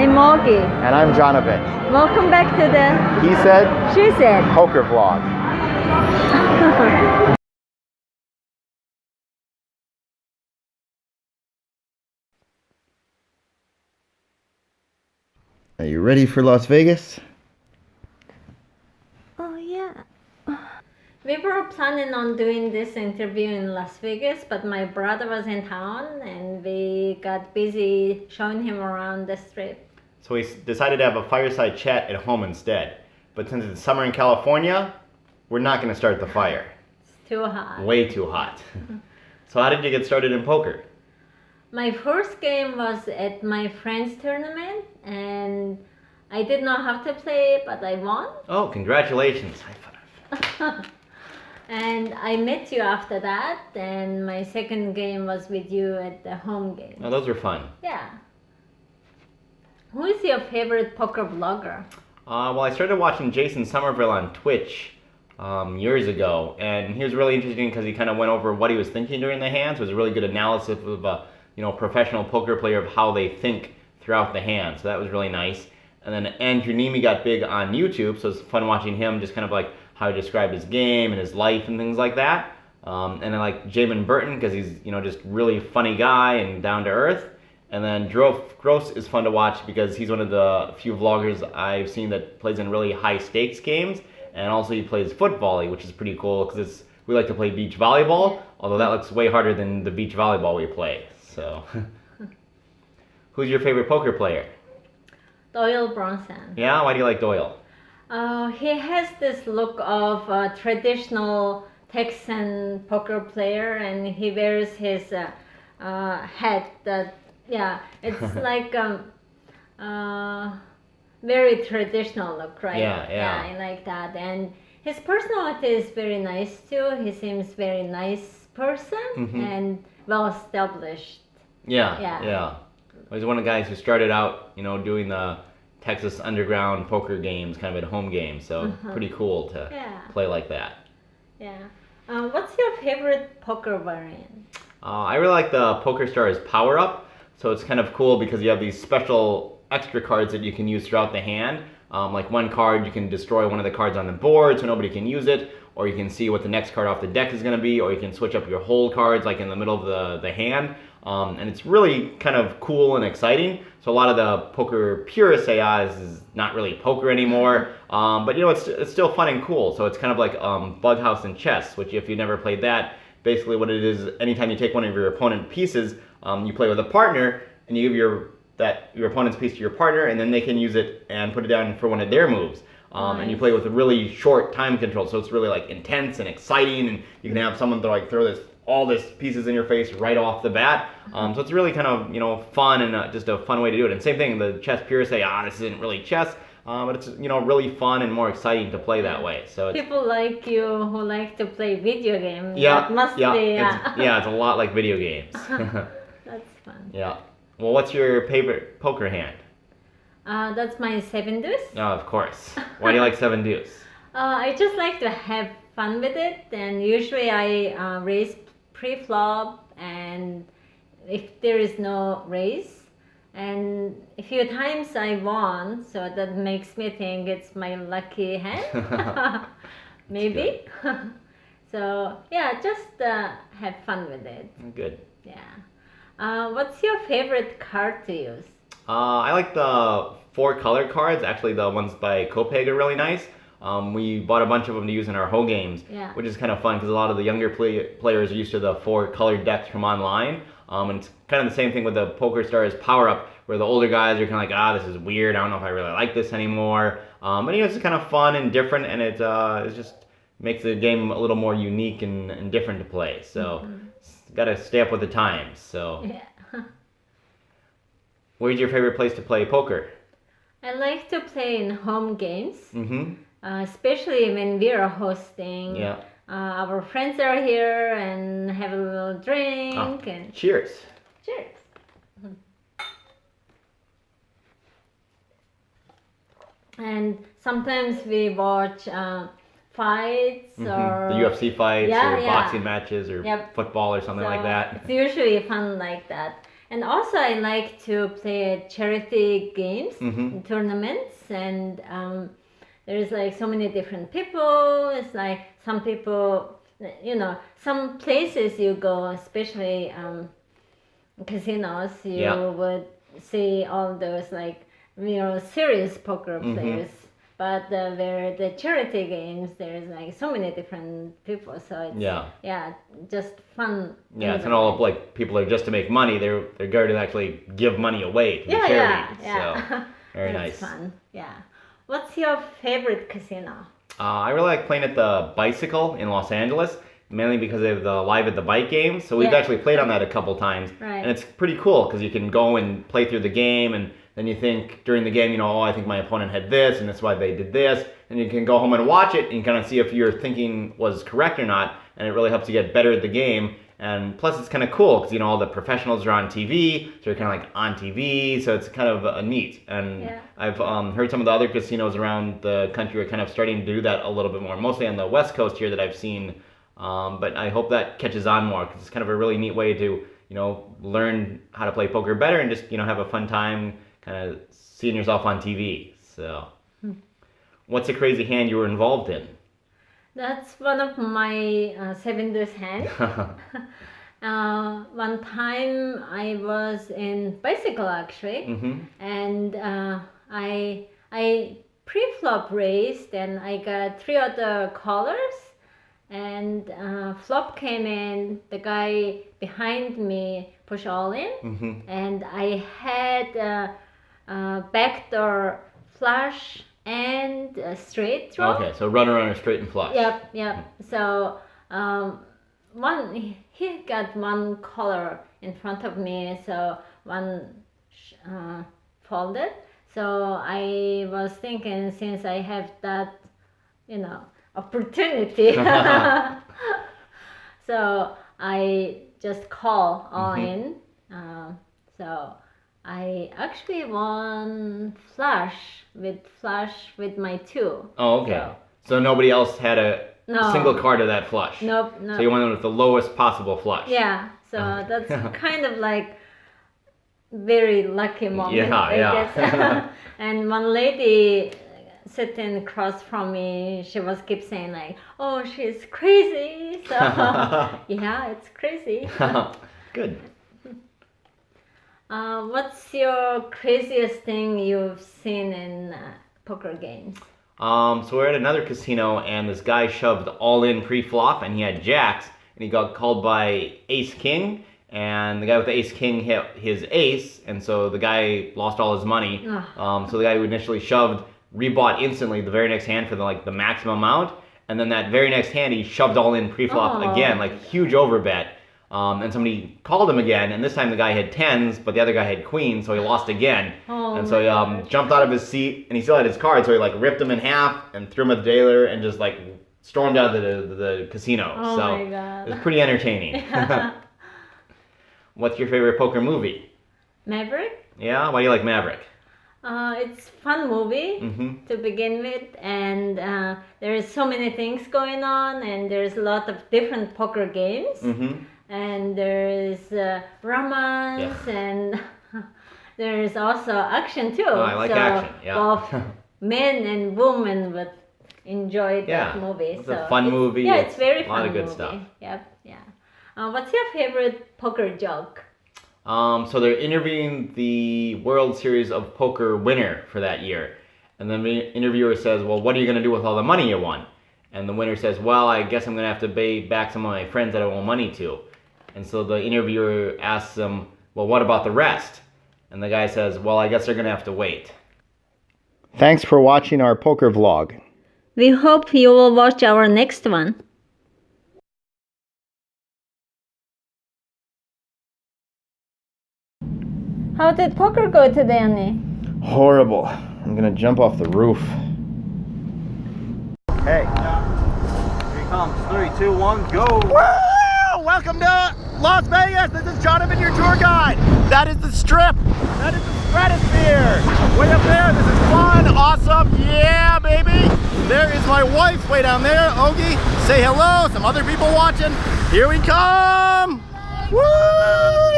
I'm Ogii. And I'm Jonathan. Welcome back to the He said, She Said poker vlog. Are you ready for Las Vegas? Oh yeah. We were planning on doing this interview in Las Vegas, but my brother was in town and we got busy showing him around the strip. So we decided to have a fireside chat at home instead. But since it's summer in California, we're not going to start the fire. It's too hot. Way too hot. So how did you get started in poker? My first game was at my friend's tournament and I did not have to play, but I won. Oh, congratulations. High five. And I met you after that, and my second game was with you at the home game. Oh, those were fun. Yeah. Who is your favorite poker vlogger? Well, I started watching Jason Somerville on Twitch years ago, and he was really interesting because he kind of went over what he was thinking during the hands. It was a really good analysis of a professional poker player of how they think throughout the hand. So that was really nice. And then Andrew Nemi got big on YouTube, so it's fun watching him just kind of like how he described his game and his life and things like that. And I like Jamin Burton because he's just really funny guy and down to earth. And then Gross is fun to watch because he's one of the few vloggers I've seen that plays in really high stakes games, and also he plays foot volley, which is pretty cool because we like to play beach volleyball, although that looks way harder than the beach volleyball we play. So, who's your favorite poker player? Doyle Bronson. Yeah, why do you like Doyle? He has this look of a traditional Texan poker player, and he wears his hat that, it's like very traditional look, right? Yeah. I like that. And his personality is very nice too. He seems very nice person and well established. Yeah. He's one of the guys who started out, doing the Texas underground poker games, kind of at home games. So pretty cool to play like that. Yeah. What's your favorite poker variant? I really like the Poker Stars Power Up. So it's kind of cool because you have these special extra cards that you can use throughout the hand. Like one card, you can destroy one of the cards on the board so nobody can use it, or you can see what the next card off the deck is going to be, or you can switch up your hold cards like in the middle of the hand. And it's really kind of cool and exciting. So a lot of the poker purists say, this is not really poker anymore. But it's still fun and cool. So it's kind of like Bug House and chess, which if you've never played that, basically what it is, anytime you take one of your opponent pieces, you play with a partner, and you give your opponent's piece to your partner, and then they can use it and put it down for one of their moves. And you play with a really short time control, so it's really like intense and exciting, and you can have someone throw all this pieces in your face right off the bat. So it's really kind of fun and just a fun way to do it. And same thing, the chess purists say, this isn't really chess, but it's really fun and more exciting to play that way. So it's, people like you who like to play video games. Yeah, that must be. It's a lot like video games. That's fun. Yeah. Well, what's your favorite poker hand? That's my 7 deuce. Oh, of course. Why do you like 7 deuce? I just like to have fun with it, and usually I raise pre-flop, and if there is no raise, and a few times I won, so that makes me think it's my lucky hand. Maybe. So yeah, just have fun with it. Good. Yeah. What's your favorite card to use? I like the 4 color cards. Actually, the ones by Copeg are really nice. We bought a bunch of them to use in our whole games, which is kind of fun because a lot of the younger players are used to the 4 colored decks from online. And it's kind of the same thing with the Poker Stars Power Up, where the older guys are kind of like, this is weird. I don't know if I really like this anymore. But it's just kind of fun and different, and it just makes the game a little more unique and different to play. So got to stay up with the times. So. Yeah. Where's your favorite place to play poker? I like to play in home games, especially when we are hosting. Yeah. Our friends are here and have a little drink. And cheers. Cheers. And sometimes we watch fights or the UFC fights or boxing matches or football or something like that. It's usually fun like that. And also I like to play charity games, Mhm. tournaments, and there's like so many different people. It's like some people, some places you go, especially casinos, you Yeah. would see all those like serious poker players. But where the charity games, there's like so many different people, so it's just fun. Yeah, it's not all like people are just to make money. They're going to actually give money away to the charity. Yeah. So very That's nice. fun. Yeah. What's your favorite casino? I really like playing at the Bicycle in Los Angeles, mainly because they have the Live at the Bike games. So we've actually played on that a couple times. Right. And it's pretty cool because you can go and play through the game, and then you think during the game, oh, I think my opponent had this, and that's why they did this. And you can go home and watch it and kind of see if your thinking was correct or not. And it really helps you get better at the game. And plus, it's kind of cool because, all the professionals are on TV, so you're kind of like on TV, so it's kind of neat. And I've heard some of the other casinos around the country are kind of starting to do that a little bit more, mostly on the West Coast here that I've seen. But I hope that catches on more because it's kind of a really neat way to, learn how to play poker better and just, have a fun time kind of seeing yourself on TV. So, what's a crazy hand you were involved in? That's one of my seven deuce hands. One time I was in Bicycle actually, and I pre-flop raised and I got three other callers, and flop came in. The guy behind me pushed all in, and I had backdoor flush and a straight draw. Okay, so runner, runner, straight and flush. Yep. So he got one color in front of me, so one folded. So I was thinking, since I have that, opportunity, so I just call all in. So I actually won flush with my two. Oh, okay. So nobody else had a single card of that flush? Nope. So you went in with the lowest possible flush? Yeah, so that's kind of like very lucky moment, I guess. And one lady sitting across from me, she was keep saying like, oh, she's crazy. So yeah, it's crazy. Good. What's your craziest thing you've seen in poker games? So we're at another casino, and this guy shoved all in pre-flop, and he had jacks, and he got called by ace king, and the guy with the ace king hit his ace, and so the guy lost all his money. So the guy who initially shoved rebought instantly the very next hand for the maximum amount, and then that very next hand he shoved all in pre-flop again, like huge overbet. And somebody called him again, and this time the guy had tens, but the other guy had queens, so he lost again. And so he jumped out of his seat, and he still had his card, so he ripped him in half and threw him at the dealer and just stormed out of the casino. Oh so my God. it was pretty entertaining. What's your favorite poker movie? Maverick? Yeah? Why do you like Maverick? It's a fun movie to begin with, and there's so many things going on, and there's a lot of different poker games. And there's romance, and there's also action too. Oh, I like action, yeah. Both men and women would enjoy that movie. It's a fun movie. Yeah, it's very fun. A lot of good movie. stuff. Yep, yeah. What's your favorite poker joke? So they're interviewing the World Series of Poker winner for that year. And then the interviewer says, well, what are you going to do with all the money you won? And the winner says, well, I guess I'm going to have to pay back some of my friends that I owe money to. And so the interviewer asks him, well, what about the rest? And the guy says, well, I guess they're going to have to wait. Thanks for watching our poker vlog. We hope you will watch our next one. How did poker go today, Annie? Horrible. I'm going to jump off the roof. Hey. Here he comes. 3, 2, 1, go. Woo! Welcome to Las Vegas. This is Jonathan, your tour guide. That is the Strip. That is the Stratosphere. Way up there. This is fun. Awesome. Yeah, baby. There is my wife way down there. Ogii. Say hello. Some other people watching. Here we come. Woo!